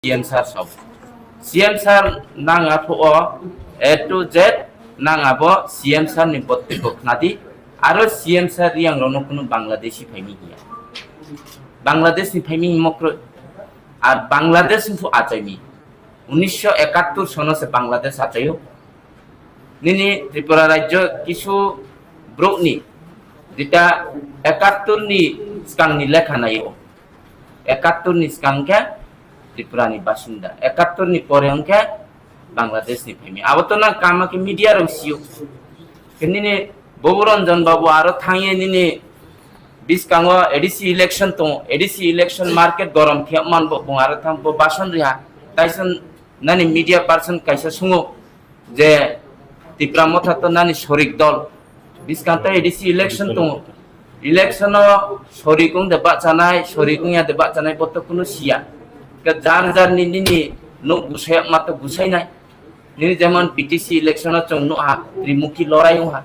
CM sir sab CM sir nang apo A to Z nang abo CM sir ni botte koknadi aro CM sir yang rono kuno Bangladeshi phaimi hiya Bangladesh ni phaimi mokro আর বাংলাদেশ কিন্তু আচাইমি 1971 সনে সে বাংলাদেশ আচাইও নিনি ত্রিপুরা রাজ্য কিছু ব্রকনি যেটা 71 নি স্কাংনি লেখা নাইও 71 নি স্কাংকে ত্রিপুরানি বাসিন্দা 71 নি পরে অঙ্কে বাংলাদেশ নি ফেমি আবতো না কামাকে মিডিয়া রসিও নিনি ববরঞ্জন বাবু আরো থাইয়ে নিনি Biskango edisi election to edisi election market gorom thiaman bo bungara tham bo basan riha taison nani media person kaisa sungo je tipra motha to nani shorik dol biskanta edisi election to election o shorikung de bachanai shorikung ya de bachanai boto kuno sia ke jar jar ni no gusai mata gusai nai ni যেমন PTC election o chong no ha trimukhi lorai ha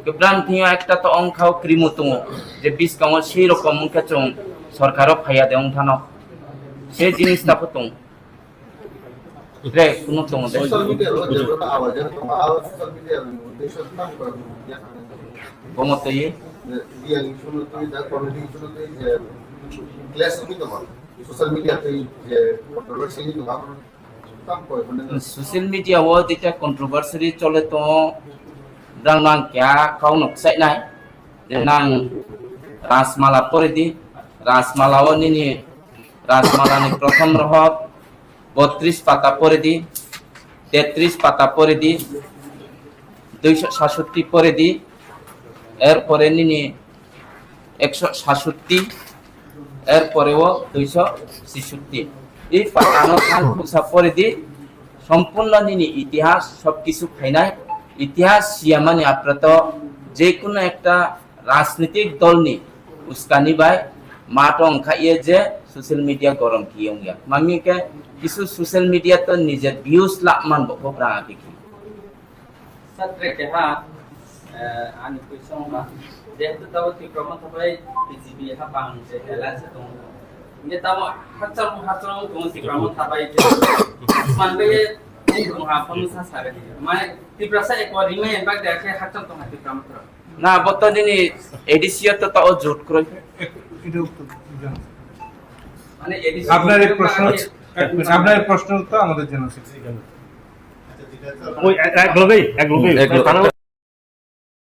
Gebran tiya ekta to ongkhao krimu tongo je biskango sei rokom mungke chong sorkaro phaya de ongthano se jinis ta potong re kuno tongo de social media ro je awaje social media দেশের নাম করে gomote ye dia শুরু থেকে যা committee শুরু থেকে যে class নিতে পারে সোশ্যাল মিডিয়াতে যে কন্ট্রোভার্সি নিতে পারে কাম করে social media wo dita controversy chole to rang nang kya kau nok sai nai de nang rasmala pore di rasmala o ni rasmala ni prothom rohot 32 পাতা পরে দি 33 পাতা পরে দি 267 পরে দি এর পরে নিনি 167 এর পরেও 266 এই পাতানো খান পুসা পরে দি সম্পূর্ণ নিনি ইতিহাস সবকিছু ফাইনাই ইতিহাস সিয়ামানি আপ্রাত যে কোনো একটা রাজনৈতিক দল নি উস্কানি বাই মাটং খাইয়ে যে সোশ্যাল মিডিয়া গরম কিয়ং গিয়া মামিকে কিছু সোশ্যাল মিডিয়া তো নিজে ভিউজ লামান বকো প্রাঙা দেখি সাত্রে কেহা আনি কইসং বা যেহেতু তাও তি প্রমাণ থাকাই বিজিবি হা পাং যে এলাসে দং নে তাও হাচার দং তি প্রমাণ থাকাই যে মানবে ha pamsa sare মানে তিপ্রাসা একবার রিমেন বাক দেখে হাচার দং হাতি প্রমাণ না বর্তমান দিনে এডিসিয়া তো তাও জোট করে মানে এডিসি আপনার এই প্রশ্ন তো আমাদের জন্য ওই এক লোকেই